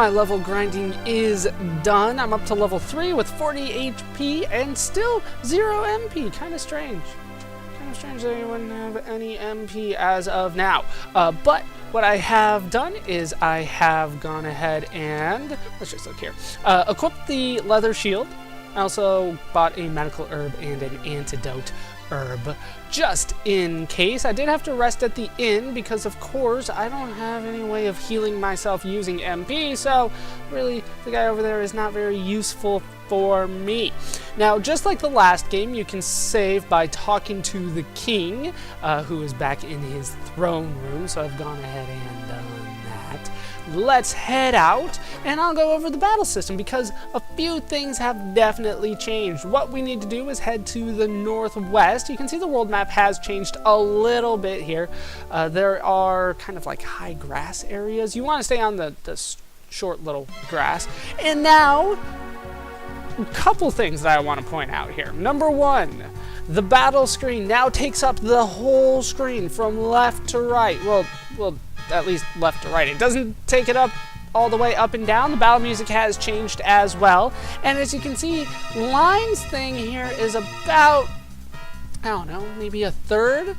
my level grinding is done. I'm up to level 3 with 40 HP and still 0 MP. Kind of strange. Kind of strange that anyone have any MP as of now. But what I have done is I have gone ahead and, let's just look here, equipped the leather shield. I also bought a medical herb and an antidote herb just in case. I did have to rest at the inn because of course I don't have any way of healing myself using MP, so really the guy over there is not very useful for me. Now, just like the last game, you can save by talking to the king, who is back in his throne room, so I've gone ahead and done that. Let's head out, and I'll go over the battle system because a few things have definitely changed. What we need to do is head to the northwest. You can see the world map has changed a little bit here. There are kind of like high grass areas. You want to stay on the short little grass. And now, a couple things that I want to point out here. Number one, the battle screen now takes up the whole screen from left to right. Well, at least left to right. It doesn't take it up all the way up and down. The battle music has changed as well. And as you can see, Lyne's thing here is about, I don't know, maybe a third?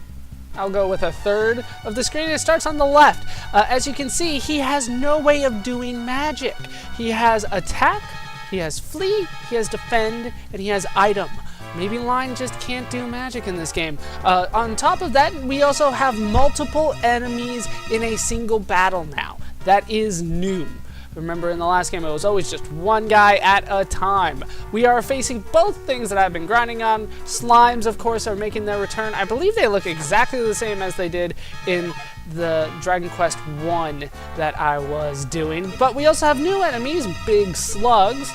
I'll go with a third of the screen. It starts on the left. As you can see, he has no way of doing magic. He has attack, he has flee, he has defend, and he has item. Maybe Lyne just can't do magic in this game. On top of that, we also have multiple enemies in a single battle now. That is new. Remember, in the last game, it was always just one guy at a time. We are facing both things that I've been grinding on. Slimes, of course, are making their return. I believe they look exactly the same as they did in the Dragon Quest I that I was doing. But we also have new enemies, big slugs.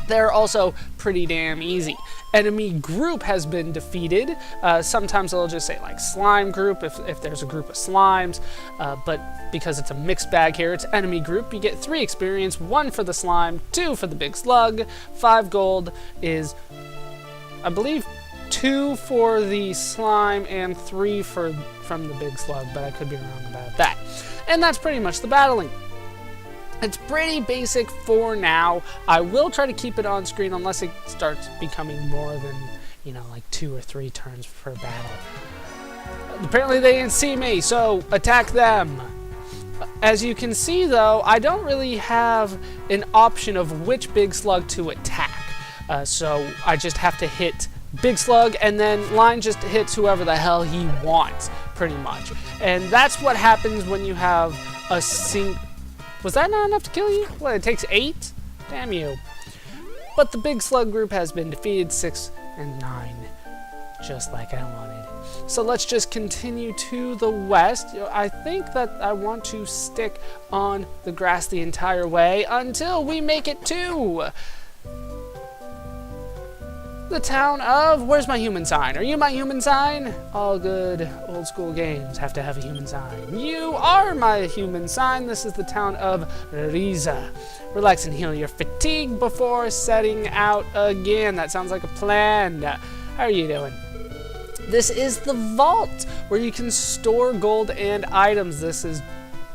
They're also pretty damn easy. Enemy group has been defeated. Sometimes they'll just say like slime group if there's a group of slimes, but because it's a mixed bag here, it's enemy group. You get 3 experience, 1 for the slime, 2 for the big slug, 5 gold is, I believe, 2 for the slime and 3 from the big slug, but I could be wrong about that. And that's pretty much the battling. It's pretty basic for now. I will try to keep it on screen unless it starts becoming more than, you know, like 2 or 3 turns per battle. Apparently they didn't see me, so attack them. As you can see though, I don't really have an option of which big slug to attack. So I just have to hit big slug and then Lyne just hits whoever the hell he wants, pretty much. And that's what happens when you have a single... Was that not enough to kill you? What, it takes 8? Damn you. But the big slug group has been defeated 6 and 9, just like I wanted. So let's just continue to the west. I think that I want to stick on the grass the entire way until we make it to the town of... Where's my human sign? Are you my human sign? All good old school games have to have a human sign. You are my human sign. This is the town of Ririza. Relax and heal your fatigue before setting out again. That sounds like a plan. How are you doing? This is the vault where you can store gold and items. This is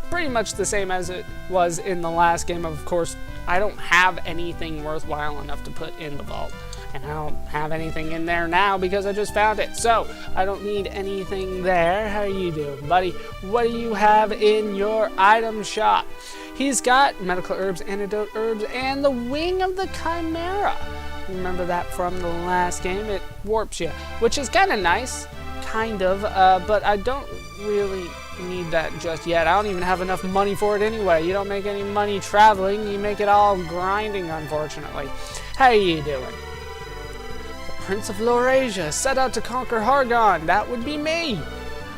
pretty much the same as it was in the last game. Of course, I don't have anything worthwhile enough to put in the vault. And I don't have anything in there now because I just found it. So, I don't need anything there. How are you doing, buddy? What do you have in your item shop? He's got medical herbs, antidote herbs, and the wing of the chimera. Remember that from the last game? It warps you, which is kind of nice. Kind of, but I don't really need that just yet. I don't even have enough money for it anyway. You don't make any money traveling. You make it all grinding, unfortunately. How are you doing? Prince of Laurasia set out to conquer Hargon. That would be me.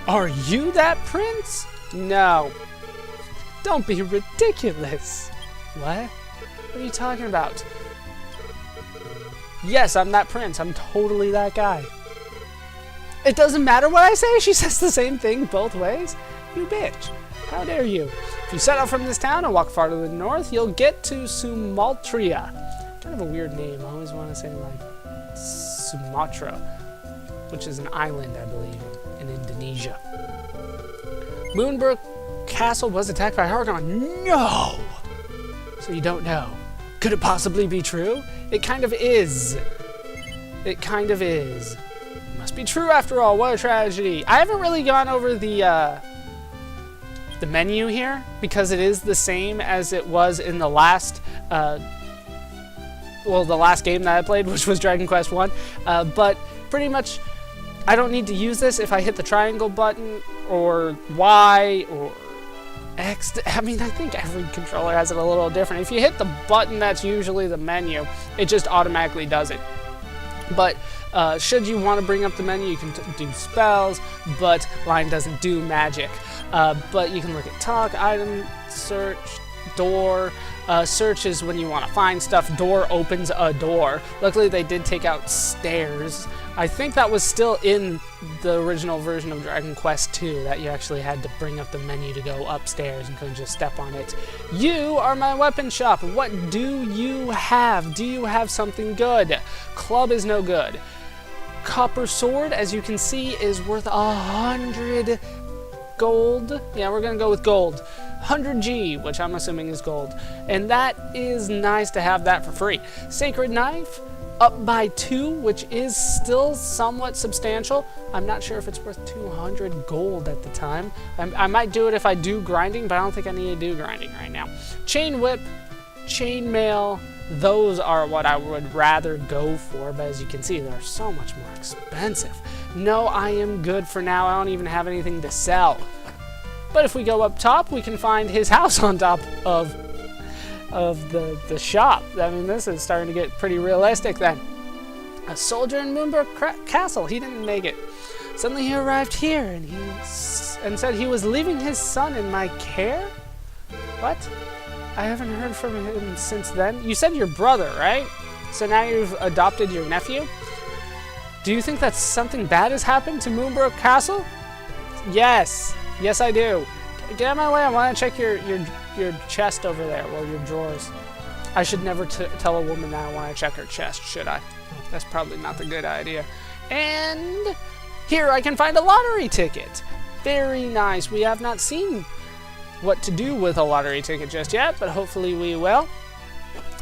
Are you that prince? No. Don't be ridiculous. What? What are you talking about? Yes, I'm that prince. I'm totally that guy. It doesn't matter what I say. She says the same thing both ways. You bitch. How dare you? If you set out from this town and walk far to the north, you'll get to Sumaltria. Kind of a weird name. I always want to say like Sumatra, which is an island, I believe, in Indonesia. Moonbrook Castle was attacked by Hargon. No! So you don't know. Could it possibly be true? It kind of is. It kind of is. It must be true after all. What a tragedy. I haven't really gone over the menu here because it is the same as it was in the last the last game that I played, which was Dragon Quest 1. But pretty much I don't need to use this if I hit the triangle button or Y or X. I mean, I think every controller has it a little different. If you hit the button that's usually the menu, it just automatically does it. But should you want to bring up the menu, you can do spells, but Lyne doesn't do magic. But you can look at talk, item, search, door. Search is when you want to find stuff. Door opens a door. Luckily, they did take out stairs. I think that was still in the original version of Dragon Quest 2, that you actually had to bring up the menu to go upstairs and couldn't just step on it. You are my weapon shop. What do you have? Do you have something good? Club is no good. Copper sword, as you can see, is worth 100 gold. Yeah, we're gonna go with gold. 100G, which I'm assuming is gold. And that is nice to have that for free. Sacred knife, up by 2, which is still somewhat substantial. I'm not sure if it's worth 200 gold at the time. I might do it if I do grinding, but I don't think I need to do grinding right now. Chain whip, chain mail, those are what I would rather go for, but as you can see, they're so much more expensive. No, I am good for now. I don't even have anything to sell. But if we go up top, we can find his house on top of the shop. I mean, this is starting to get pretty realistic then. A soldier in Moonbrook Castle. He didn't make it. Suddenly he arrived here and said he was leaving his son in my care? What? I haven't heard from him since then. You said your brother, right? So now you've adopted your nephew? Do you think that something bad has happened to Moonbrook Castle? Yes. Yes, I do. Get out of my way. I want to check your chest over there, or your drawers. I should never tell a woman that I want to check her chest, should I? That's probably not the good idea. And here I can find a lottery ticket. Very nice. We have not seen what to do with a lottery ticket just yet, but hopefully we will.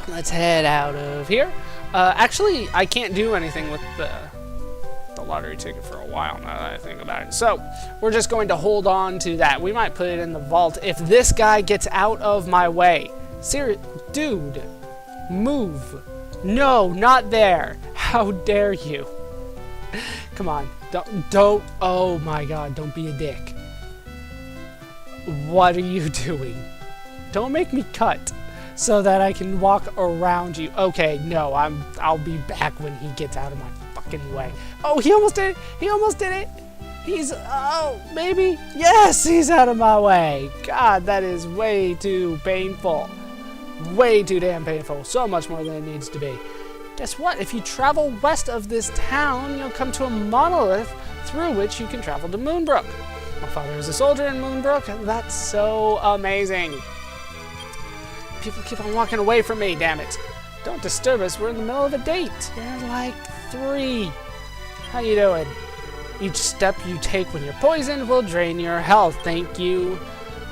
Let's head out of here. Actually, I can't do anything with the lottery ticket for a while now that I think about it. So we're just going to hold on to that. We might put it in the vault if this guy gets out of my way. Dude, move. No, not there. How dare you? Come on. Don't. Oh my God, don't be a dick. What are you doing? Don't make me cut so that I can walk around you. Okay, no, I'll be back when he gets out of my fucking way. Oh, he almost did it. He almost did it. Maybe. Yes, he's out of my way. God, that is way too painful. Way too damn painful. So much more than it needs to be. Guess what? If you travel west of this town, you'll come to a monolith through which you can travel to Moonbrook. My father is a soldier in Moonbrook. That's so amazing. People keep on walking away from me, damn it. Don't disturb us. We're in the middle of a date. You're like 3. How you doing? Each step you take when you're poisoned will drain your health. Thank you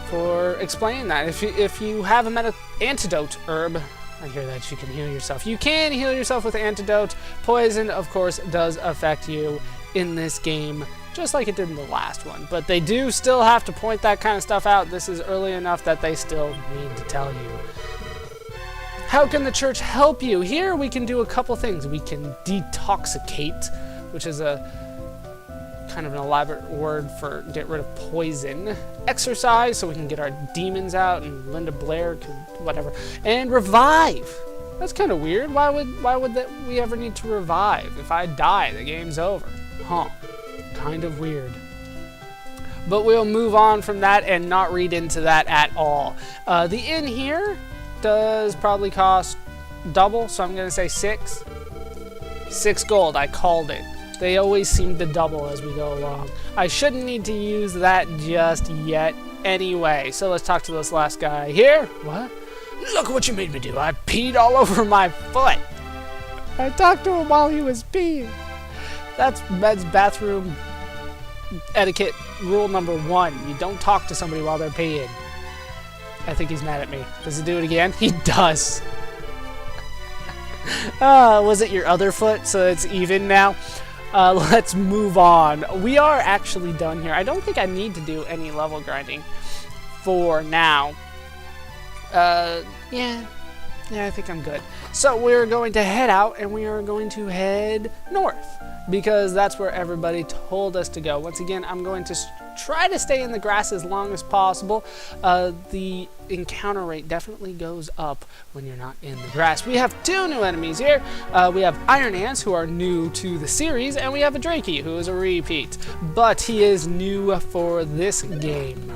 for explaining that. If you have an antidote herb, I hear that you can heal yourself. You can heal yourself with antidote. Poison, of course, does affect you in this game, just like it did in the last one. But they do still have to point that kind of stuff out. This is early enough that they still need to tell you. How can the church help you? Here we can do a couple things. We can detoxicate, which is a kind of an elaborate word for get rid of poison. Exercise, so we can get our demons out, and Linda Blair can whatever. And revive. That's kind of weird. Why would we ever need to revive? If I die, the game's over. Huh. Kind of weird. But we'll move on from that and not read into that at all. The inn here does probably cost double, so I'm going to say 6. 6 gold, I called it. They always seem to double as we go along. I shouldn't need to use that just yet anyway. So let's talk to this last guy here. What? Look what you made me do. I peed all over my foot. I talked to him while he was peeing. That's bathroom etiquette rule number 1. You don't talk to somebody while they're peeing. I think he's mad at me. Does he do it again? He does. Was it your other foot? So it's even now. Let's move on. We are actually done here. I don't think I need to do any level grinding for now. Yeah, I think I'm good. So we're going to head out, and we are going to head north, because that's where everybody told us to go. Once again, I'm going to try to stay in the grass as long as possible. The encounter rate definitely goes up when you're not in the grass. We have 2 new enemies here. We have Iron Ants, who are new to the series, and we have a Drakey, who is a repeat, but he is new for this game.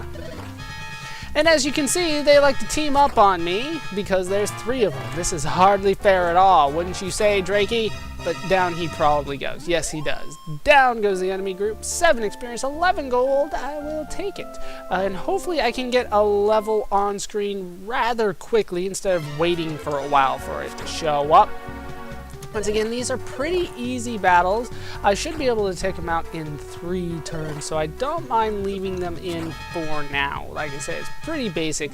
And as you can see, they like to team up on me because there's 3 of them. This is hardly fair at all, wouldn't you say, Drakey? But down he probably goes. Yes, he does. Down goes the enemy group. 7 experience, 11 gold. I will take it. And hopefully I can get a level on screen rather quickly instead of waiting for a while for it to show up. Once again, these are pretty easy battles. I should be able to take them out in 3 turns, so I don't mind leaving them in for now. Like I said, it's pretty basic.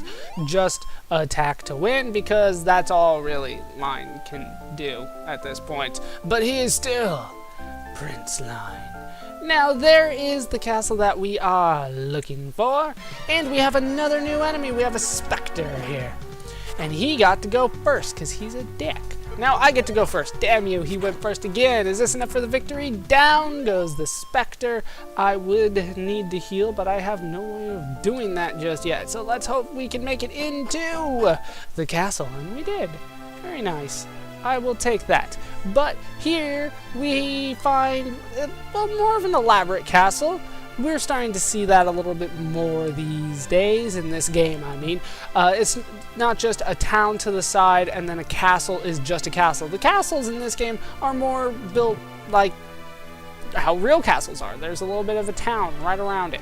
Just attack to win, because that's all really Lyne can do at this point. But he is still Prince Lyne. Now, there is the castle that we are looking for, and we have another new enemy. We have a Spectre here. And he got to go first, because he's a dick. Now I get to go first. Damn you, he went first again. Is this enough for the victory? Down goes the Spectre. I would need to heal, but I have no way of doing that just yet. So let's hope we can make it into the castle. And we did. Very nice. I will take that. But here we find, well, more of an elaborate castle. We're starting to see that a little bit more these days in this game, I mean. It's not just a town to the side and then a castle is just a castle. The castles in this game are more built like how real castles are. There's a little bit of a town right around it.